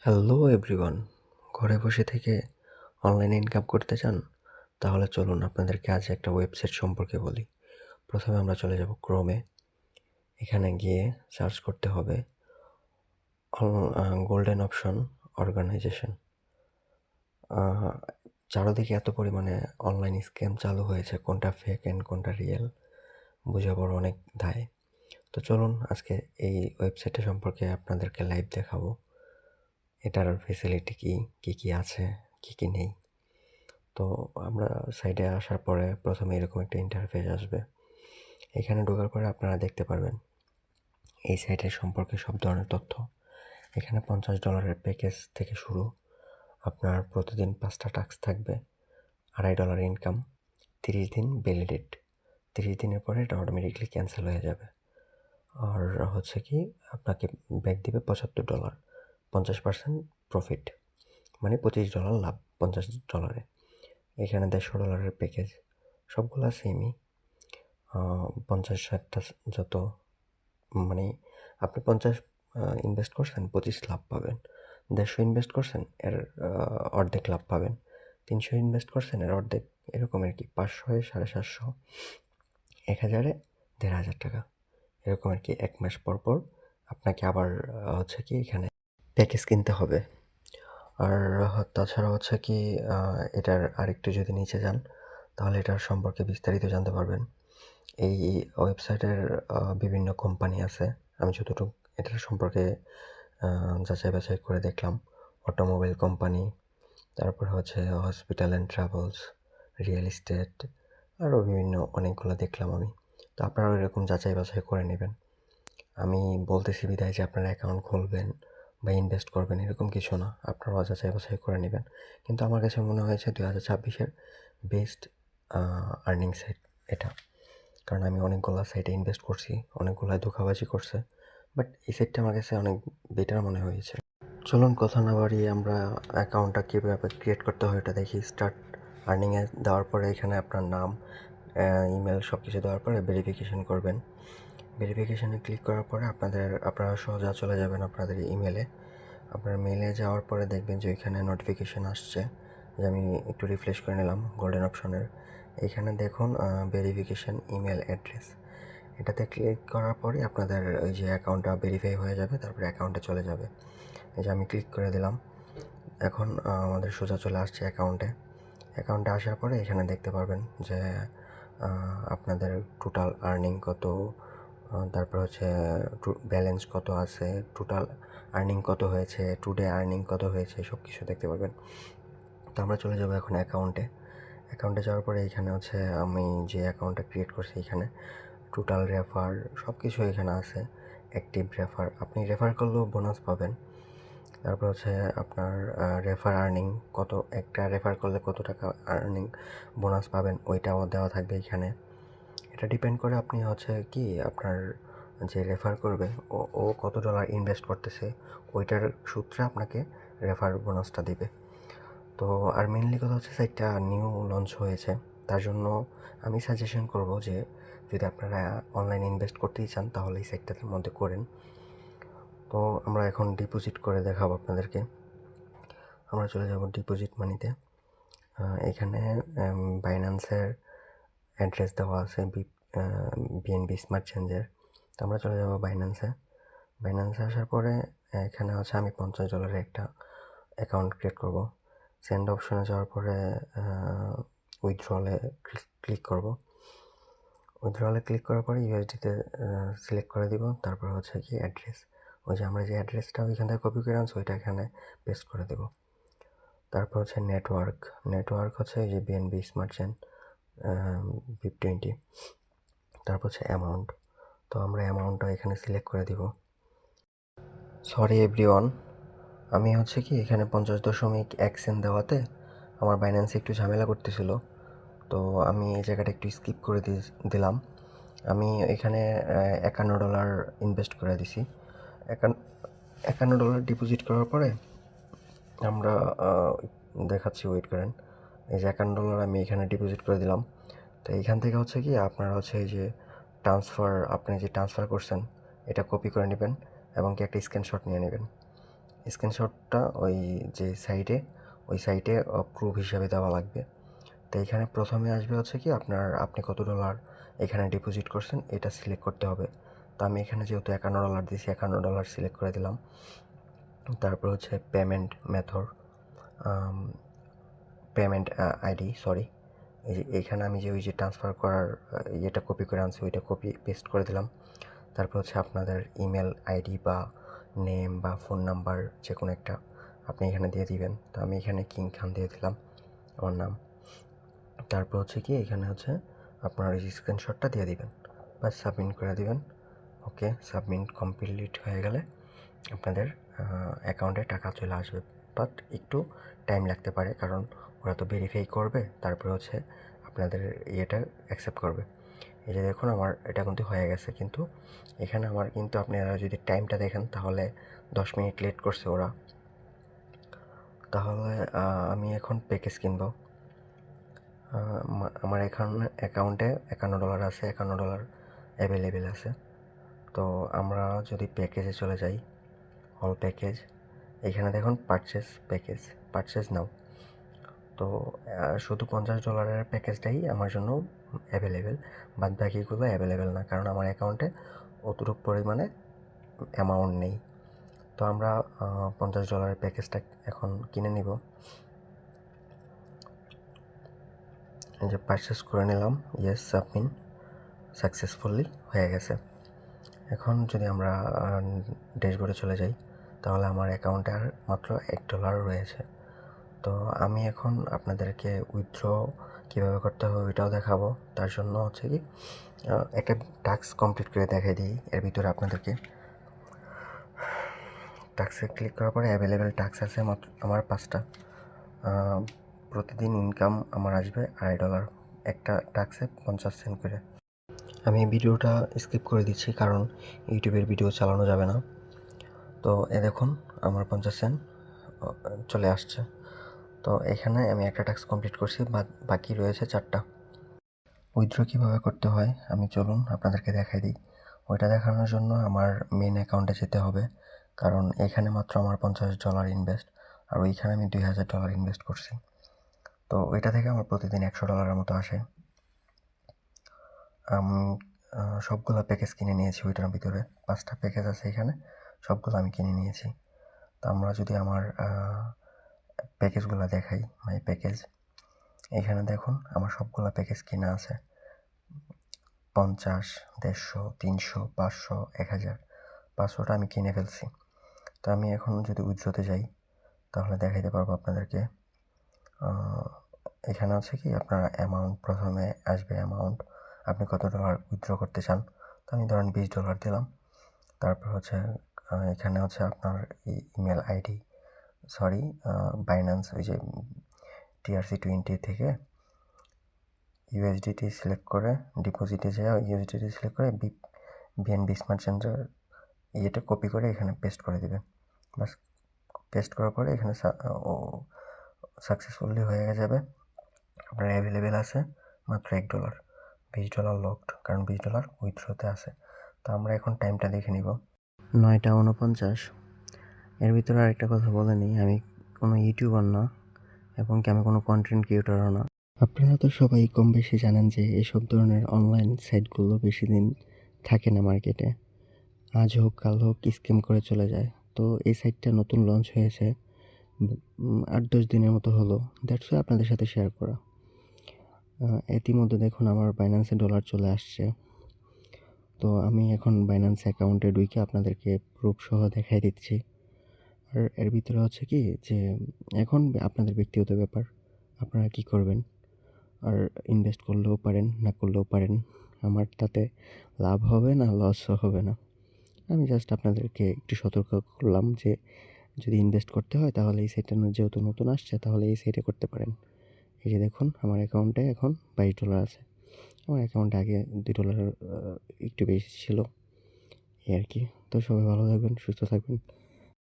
Hello everyone, ঘরে বসে থেকে অনলাইনে ইনকাম করতে চান? তাহলে চলুন আপনাদেরকে আজ একটা ওয়েবসাইট সম্পর্কে বলি। প্রথমে আমরা চলে যাব ক্রোমে। এখানে গিয়ে সার্চ করতে হবে গোল্ডেন অপশন অর্গানাইজেশন। চারদিকে এত পরিমাণে অনলাইন স্ক্যাম চালু হয়েছে, কোনটা ফেক অ্যান্ড কোনটা রিয়েল বোঝাবার অনেক দায়। তো চলুন আজকে এই ওয়েবসাইটটা সম্পর্কে আপনাদেরকে লাইভ দেখাবো। এটার ফেসিলিটি কী আছে, কী নেই। তো আমরা সাইটে আসার পরে প্রথমে এরকম একটা ইন্টারফেস আসবে। এখানে ঢোকার পরে আপনারা দেখতে পারবেন এই সাইটের সম্পর্কে সব ধরনের তথ্য। এখানে $50 প্যাকেজ থেকে শুরু। আপনার প্রতিদিন 5টা টাস্ক থাকবে, $2.5 ইনকাম, 30 দিন ভ্যালিডেট। 30 দিনের পরে এটা অটোমেটিকলি ক্যান্সেল হয়ে যাবে। আর হচ্ছে কি আপনাকে ব্যাক দিবে $75, 50% প্রফিট, মানে $25 লাভ $50। এখানে $150 প্যাকেজ, সবগুলা সেমই। 50-60টা যত, মানে আপনি 50 ইনভেস্ট করছেন, 25 লাভ পাবেন। 150 ইনভেস্ট করছেন, এর অর্ধেক লাভ পাবেন। 300 ইনভেস্ট করছেন, এর অর্ধেক। এরকম আর কি। 500-এ 750, 1000-এ 1500 টাকা। এরকম আর কি। 1 মাস পর পর আপনাকে আবার হচ্ছে কি এখানে প্যাকেজ কিনতে হবে। আর তাছাড়া হচ্ছে কি এটার আরেকটু যদি নিচে যান তাহলে এটার সম্পর্কে বিস্তারিত জানতে পারবেন। এই ওয়েবসাইটের বিভিন্ন কোম্পানি আছে। আমি যতটুকু এটার সম্পর্কে যাচাই বাছাই করে দেখলাম, অটোমোবাইল কোম্পানি, তারপর হচ্ছে hospital and travels, real estate, আরও বিভিন্ন অনেকগুলো দেখলাম আমি। তো আপনারাও এরকম যাচাই বাছাই করে নেবেন। আমি বলতেছি বিদায় যে আপনারা অ্যাকাউন্ট খুলবেন বা ইনভেস্ট করবেন এরকম কিছু না, আপনারাও যাচাই বাছাই করে নেবেন। কিন্তু আমার কাছে মনে হয়েছে 2026-এর বেস্ট আর্নিং সাইট এটা। কারণ আমি অনেকগুলো সাইটে ইনভেস্ট করছি, অনেকগুলো ধোঁকাবাজি করছে, বাট এই সাইটটা আমার কাছে অনেক বেটার মনে হয়েছে। চলুন কথা না বাড়িয়ে আমরা অ্যাকাউন্টটা কীভাবে ক্রিয়েট করতে হয় এটা দেখি। স্টার্ট আর্নিংয়ে দেওয়ার পরে এখানে আপনার নাম, ইমেল সব কিছু দেওয়ার পরে ভেরিফিকেশন করবেন। ভেরিফিকেশানে ক্লিক করার পরে আপনারা সোজা চলে যাবেন আপনাদের ইমেলে। আপনার মেলে যাওয়ার পরে দেখবেন যে এখানে নোটিফিকেশান আসছে, যে আমি একটু রিফ্রেশ করে নিলাম গোল্ডেন অপশনের। এখানে দেখুন ভেরিফিকেশান ইমেল অ্যাড্রেস, এটাতে ক্লিক করার পরে আপনাদের ওই যে অ্যাকাউন্টটা ভেরিফাই হয়ে যাবে, তারপরে অ্যাকাউন্টে চলে যাবে। এই যে আমি ক্লিক করে দিলাম, এখন আমাদের সোজা চলে আসছে অ্যাকাউন্টে আসার পরে এখানে দেখতে পারবেন যে আপনাদের টোটাল আর্নিং কত, তারপর হচ্ছে ব্যালেন্স কত আছে, টোটাল আর্নিং কত হয়েছে, টুডে আর্নিং কত হয়েছে, সব কিছু দেখতে পারবেন। তো আমরা চলে যাবো এখন অ্যাকাউন্টে যাওয়ার পরে এখানে হচ্ছে আমি যে অ্যাকাউন্টটা ক্রিয়েট করছি এখানে টোটাল রেফার সব কিছু এখানে আছে। অ্যাক্টিভ রেফার, আপনি রেফার করলেও বোনাস পাবেন। তারপর হচ্ছে আপনার রেফার আর্নিং কত, একটা রেফার করলে কত টাকা আর্নিং বোনাস পাবেন ওইটাও দেওয়া থাকবে এখানে। এটা ডিপেন্ড করে আপনি হচ্ছে কি আপনার যে রেফার করবে ও কত ডলার ইনভেস্ট করতেছে, ওইটার সূত্রে আপনাকে রেফার বোনাসটা দিবে। তো আর মেনলি কথা হচ্ছে সাইটটা নিউ লঞ্চ হয়েছে, তার জন্য আমি সাজেশন করব যে যদি আপনারা অনলাইনে ইনভেস্ট করতেই চান তাহলে এই সাইটটার মধ্যে করেন। তো আমরা এখন ডিপোজিট করে দেখাবো আপনাদেরকে। আমরা চলে যাব ডিপোজিট মানিতে। এখানে বাইন্যান্সের অ্যাড্রেস দেওয়া আছে, বিএনবি স্মার্ট চেঞ্জের। তো আমরা চলে যাব বাইন্যান্সে আসার পরে এখানে হচ্ছে আমি $50 একটা অ্যাকাউন্ট ক্রিয়েট করব। সেন্ড অপশনে যাওয়ার পরে উইথড্রলে ক্লিক করব। উইথড্রলে ক্লিক করার পরে ইউএসডিতে সিলেক্ট করে দিব। তারপর হচ্ছে কি অ্যাড্রেস, ওই যে আমরা যে অ্যাড্রেসটা ওইখান থেকে কপি করে আনছি ওইটা এখানে পেস্ট করে দেব। তারপর হচ্ছে নেটওয়ার্ক হচ্ছে এই যে বিএনবি স্মার্ট চেন BIP20। তারপর হচ্ছে অ্যামাউন্ট, তো আমরা অ্যামাউন্টটা এখানে সিলেক্ট করে দিব। সরি এভরিওয়ান, আমি হচ্ছে কি এখানে 50.1 সেন্ট দেওয়াতে আমার বাইন্যান্সে একটু ঝামেলা করতেছিল, তো আমি এই জায়গাটা একটু স্কিপ করে দিলাম। আমি এখানে $51 ইনভেস্ট করে দিছি। $51 ডিপোজিট করার পরে আমরা দেখাচ্ছি, ওয়েট করেন। এই যে $51 আমি এখানে ডিপোজিট করে দিলাম। তো এইখান থেকে হচ্ছে কি আপনারা হচ্ছে এই যে আপনি যে ট্রান্সফার করছেন এটা কপি করে নেবেন এবং কি একটা স্ক্রিনশট নিয়ে নেবেন। স্ক্রিনশটটা ওই যে সাইটে ওই সাইটে প্রুফ হিসাবে দেওয়া লাগবে। তো এখানে প্রথমে আসবে হচ্ছে কি আপনি কত ডলার এখানে ডিপোজিট করছেন এটা সিলেক্ট করতে হবে। তো আমি এখানে যেহেতু $51 দিয়েছি, $51 সিলেক্ট করে দিলাম। তারপর হচ্ছে payment method, payment ID, sorry, এই যে এইখানে আমি যে ওই যে ট্রান্সফার করার ইয়েটা কপি করে আনছি ওইটা কপি পেস্ট করে দিলাম। তারপর হচ্ছে আপনাদের ইমেল আইডি বা নেম বা ফোন নাম্বার যে কোনো একটা আপনি এখানে দিয়ে দিবেন। তো আমি এখানে কিং খান দিয়ে দিলাম আমার নাম। তারপর হচ্ছে কি এখানে হচ্ছে আপনার এই স্ক্রিনশটটা দিয়ে দিবেন, বাস সাবমিট করে দিবেন। ওকে, সাবমিট কমপ্লিট হয়ে গেলে আপনাদের অ্যাকাউন্টে টাকা চলে আসবে, বাট একটু টাইম লাগতে পারে, কারণ ওরা তো ভেরিফাই করবে, তারপরে হচ্ছে আপনাদের ইয়েটা অ্যাকসেপ্ট করবে। এই যে দেখুন আমার এটা কিন্তু হয়ে গেছে, কিন্তু এখানে আমার কিন্তু আপনারা যদি টাইমটা দেখেন তাহলে 10 মিনিট লেট করছে ওরা। তাহলে আমি এখন প্যাকেজ কিনবো। আমার এখানে অ্যাকাউন্টে $51 আছে, $51 অ্যাভেলেবেল আছে। তো আমরা যদি প্যাকেজে চলে যাই, অল প্যাকেজ, এখানে দেখুন পারচেজ নাও। তো শুধু $50 প্যাকেজটাই আমার জন্য অ্যাভেলেবেল, বাদ বাকিগুলো অ্যাভেলেবেল না, কারণ আমার অ্যাকাউন্টে অতটুকু পরিমাণে অ্যামাউন্ট নেই। তো আমরা $50 প্যাকেজটা এখন কিনে নিব। এই যে পারচেস করে নিলাম, ইয়েস, সাবমিট সাকসেসফুলি হয়ে গেছে। এখন যদি আমরা ড্যাশবোর্ডে চলে যাই তাহলে আমার অ্যাকাউন্টে আর মাত্র $1 রয়েছে। তো আমি এখন আপনাদেরকে উইথড্র কীভাবে করতে হবে ওইটাও দেখাবো। তার জন্য হচ্ছে কি একটা টাস্ক কমপ্লিট করে দেখাই দিই। এর ভিতরে আপনাদেরকে টাস্কে ক্লিক করার পরে অ্যাভেলেবেল টাস্ক আছে মাত্র আমার 5টা। প্রতিদিন ইনকাম আমার আসবে $2.5, একটা টাস্কে 50 সেন্ট করে। আমি ভিডিওটা স্কিপ করে দিচ্ছি কারণ ইউটিউবের ভিডিও চালানো যাবে না। তো দেখুন আমার 50 সেন্ট চলে আসছে। তো এখানে আমি একটা টাস্ক কমপ্লিট করছি, বাকি রয়েছে 4টা। উইথড্র কীভাবে করতে হয় আমি চলুন আপনাদেরকে দেখাই দিই। ওইটা দেখানোর জন্য আমার মেন অ্যাকাউন্টে যেতে হবে, কারণ এখানে মাত্র আমার $50 ইনভেস্ট, আর ওইখানে আমি $2000 ইনভেস্ট করছি। তো ওইটা থেকে আমার প্রতিদিন $100 মতো আসে। আমি সবগুলো প্যাকেজ কিনে নিয়েছি, ওইটার ভিতরে 5টা প্যাকেজ আছে এখানে, সবগুলো আমি কিনে নিয়েছি। তো আমরা যদি আমার প্যাকেজগুলো দেখাই, মাই প্যাকেজ, এখানে দেখুন আমার সবগুলো প্যাকেজ কিনা আছে, 50, 150, 300, 500, 1000, 500টা আমি কিনে ফেলছি। তো আমি এখন যদি উইথড্রতে যাই তাহলে দেখাইতে পারবো আপনাদেরকে। এখানে আছে কি আপনার অ্যামাউন্ট, প্রথমে আসবে অ্যামাউন্ট, আপনি কত ডলার উইথড্র করতে চান। তো আমি ধরেন $20 দিলাম। তারপর হচ্ছে এখানে হচ্ছে আপনার ইমেল আইডি, সরি, বাইন্যান্স, ওই যে TRC20 থেকে USDT সিলেক্ট করে ডিপোজিটে যায়, USDT সিলেক্ট করে BNB স্মার্ট চেঞ্জার ইয়েটা কপি করে এখানে পেস্ট করে দেবেন। বাস পেস্ট করার পরে এখানে সাকসেসফুলি হয়ে যাবে। আপনার অ্যাভেলেবেল আছে মাত্র $1, $20 লকড, কারণ $20 উইথড্রতে আছে। তো আমরা এখন টাইমটা দেখে নিব, 9টা 49। এর ভিতরে আরেকটা কথা বলে নিই, আমি কোনো ইউটিউবার না এবং কি আমি কোনো কন্টেন্ট ক্রিয়েটরও না। আপনারা তো সবাই কম বেশি জানেন যে এসব ধরনের অনলাইন সাইটগুলো বেশি দিন থাকে না মার্কেটে, আজ হোক কাল হোক স্ক্যাম করে চলে যায়। তো এই সাইটটা নতুন লঞ্চ হয়েছে, 8-10 দিনের মতো হলো, দ্যাটস ওয়াই আপনাদের সাথে শেয়ার করা। ইতিমধ্যে দেখুন আমার বাইন্যান্সে ডলার চলে আসছে। তো আমি এখন বাইন্যান্স অ্যাকাউন্টে ঢুকে আপনাদেরকে প্রুফ সহ দেখাই দিচ্ছি। আর এর ভিতরে হচ্ছে কি যে এখন আপনাদের ব্যক্তিগত ব্যাপার, আপনারা কি করবেন, আর ইনভেস্ট করলেও পারেন না করলেও পারেন, আমার তাতে লাভ হবে না লসও হবে না। আমি জাস্ট আপনাদেরকে একটু সতর্ক করলাম যে যদি ইনভেস্ট করতে হয় তাহলে এই সাইটটা যেহেতু নতুন আসছে তাহলে এই সাইটে করতে পারেন। এই যে দেখুন আমার অ্যাকাউন্টে এখন $22 আছে, আমার অ্যাকাউন্টে আগে $2 একটু বেশি ছিল, এই আর কি। তো সবাই ভালো থাকবেন, সুস্থ থাকবেন।